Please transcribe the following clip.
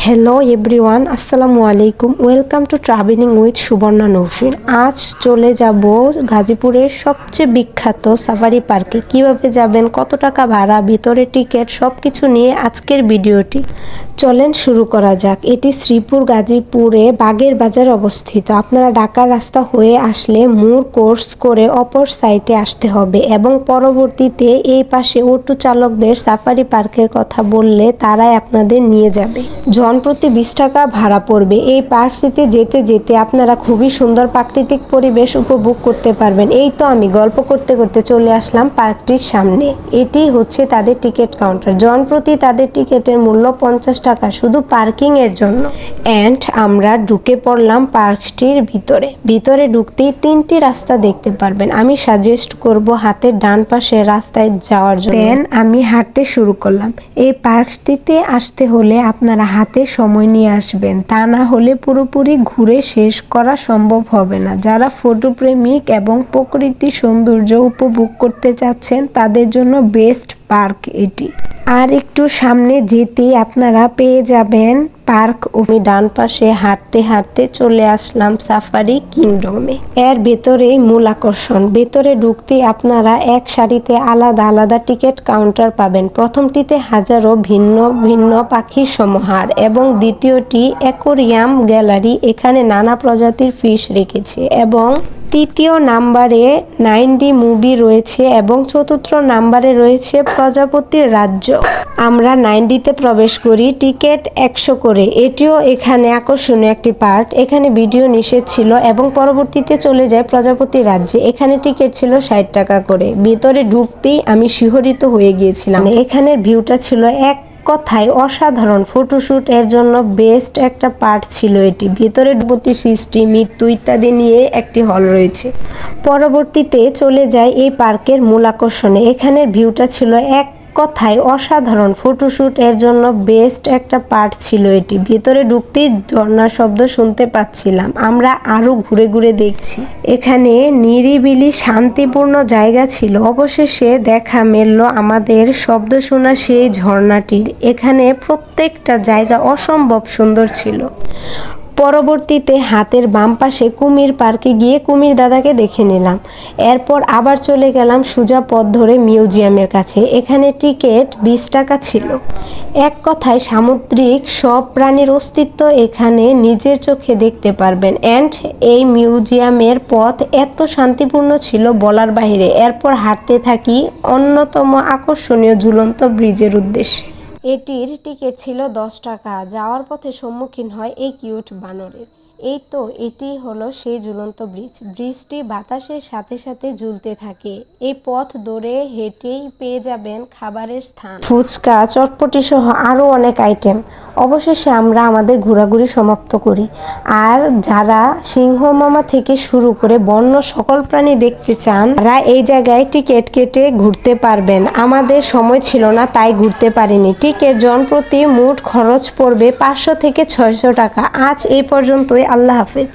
Hello everyone, আসসালামু আলাইকুম। Welcome to travelling with Subarna Naushin. আজ চলে যাব গাজীপুরের সবচেয়ে বিখ্যাত সাফারি পার্কে। কিভাবে যাবেন, কত টাকা ভাড়া, ভিতরে টিকিট, সব কিছু নিয়ে আজকের ভিডিওটি। চলেন শুরু করা যাক। এটি শ্রীপুর গাজীপুরে বাগের বাজার অবস্থিত। আপনারা ঢাকার রাস্তা হয়ে আসলে মূর কোর্স করে অপর সাইডে আসতে হবে এবং পরবর্তীতে এই পাশে অটো চালকদের সাফারি পার্কের কথা বললে তারাই আপনাদের নিয়ে যাবে। জনপ্রতি 20 টাকা ভাড়া পড়বে। এই পার্কটিতে যেতে যেতে আপনারা খুবই সুন্দর প্রাকৃতিক পরিবেশ উপভোগ করতে পারবেন। এই তো আমি গল্প করতে করতে চলে আসলাম পার্কটির সামনে। এটি হচ্ছে তাদের টিকিট কাউন্টার। জনপ্রতি তাদের টিকিটের মূল্য 50 টাকা শুধু পার্কিং এর জন্য। এন্ড আমরা ঢুকে পড়লাম পার্কটির ভিতরে ঢুকতেই 3টি রাস্তা দেখতে পারবেন। আমি সাজেস্ট করব হাতের ডান পাশে রাস্তায় যাওয়ার জন্য। দেন আমি হাঁটতে শুরু করলাম। এই পার্কটিতে আসতে হলে আপনারা হাতে সময় নিয়ে আসবেন, তা না হলে পুরোপুরি ঘুরে শেষ করা সম্ভব হবে না। যারা ফটোপ্রেমিক এবং প্রকৃতির সৌন্দর্য উপভোগ করতে চাচ্ছেন তাদের জন্য বেস্ট পার্ক এটি। আর একটু সামনে যেতেই আপনারা পেয়ে যাবেন পার্ক। আমি ডান পাশে হাঁটতে হাঁটতে চলে আসলাম সাফারি কিংডমে। এর ভেতরেই মূল আকর্ষণ। ভেতরে ঢুকতে আপনারা এক সারিতে আলাদা আলাদা টিকিট কাউন্টার পাবেন। প্রথমটিতে হাজারো ভিন্ন ভিন্ন পাখির সমাহার এবং দ্বিতীয়টি অ্যাকোরিয়াম গ্যালারি। এখানে নানা প্রজাতির ফিশ রেখেছে এবং তৃতীয় নাম্বারে 9D মুভি রয়েছে এবং চতুর্থ নাম্বারে রয়েছে প্রজাপতির রাজ্য। আমরা 9Dতে প্রবেশ করি, টিকিট 100 করে। এটিও এখানে আকর্ষণীয় একটি পার্ট। এখানে ভিডিও নিষেধ ছিল এবং পরবর্তীতে চলে যায় প্রজাপতি রাজ্যে। এখানে টিকিট ছিল 60 টাকা করে। ভিতরে ঢুকতেই আমি শিহরিত হয়ে গিয়েছিলাম। এখানের ভিউটা ছিল এক কথায় অসাধারণ। ফটোশুট এর জন্য বেস্ট একটা পার্ট ছিল এটি। ভিতরে প্রতি সৃষ্টি, মৃত্যু ইত্যাদি নিয়ে একটি হল রয়েছে। পরবর্তীতে চলে যায় এই পার্কের মূল আকর্ষণে। এখানের ভিউটা ছিল এক কথায় অসাধারণ। ফটোশুট এর জন্য বেস্ট একটা পার্ট ছিল এটি। ভিতরে ঢুকতেই ঝর্ণার শব্দ শুনতে পাচ্ছিলাম। আমরা আরো ঘুরে ঘুরে দেখছি। এখানে নিরিবিলি শান্তিপূর্ণ জায়গা ছিল। অবশেষে দেখা মিলল আমাদের শব্দ শোনা সেই ঝর্ণাটির। এখানে প্রত্যেকটা জায়গা অসম্ভব সুন্দর ছিল। পরবর্তীতে হাতের বাম পাশে কুমির পার্কে গিয়ে কুমির দাদাকে দেখে নিলাম। এরপর আবার চলে গেলাম সোজা পথ ধরে মিউজিয়ামের কাছে। এখানে টিকিট 20 টাকা ছিল। এক কথায় সামুদ্রিক সব প্রাণীর অস্তিত্ব এখানে নিজের চোখে দেখতে পারবেন। এন্ড এই মিউজিয়ামের পথ এত শান্তিপূর্ণ ছিল বলার বাইরে। এরপর হাঁটতে থাকি অন্যতম আকর্ষণীয় ঝুলন্ত ব্রিজের উদ্দেশ্যে। এটির টিকিট ছিল 10 টাকা। যাওয়ার পথে সম্মুখীন হয় এই কিউট বানরের। এই তো এটি হলো সেই ঝুলন্ত ব্রিজ। ব্রিজটি বাতাসের সাথে সাথে ঝুলতে থাকে। এই পথ ধরে হেঁটেই পেয়ে যাবেন খাবারের স্থান, ফুচকা, চটপটি সহ আরও অনেক আইটেম। অবশেষে আমরা আমাদের ঘোরাঘুরি সমাপ্ত করি। আর যারা সিংহ মামা থেকে শুরু করে বন্য সকল প্রাণী দেখতে চান তারা এই জায়গায় টিকিট কেটে ঘুরতে পারবেন। আমাদের সময় ছিল না তাই ঘুরতে পারিনি। টিকিট জনপ্রতি মোট খরচ পড়বে 500 থেকে 600 টাকা। আজ এই পর্যন্তই। আল্লাহ হাফেজ।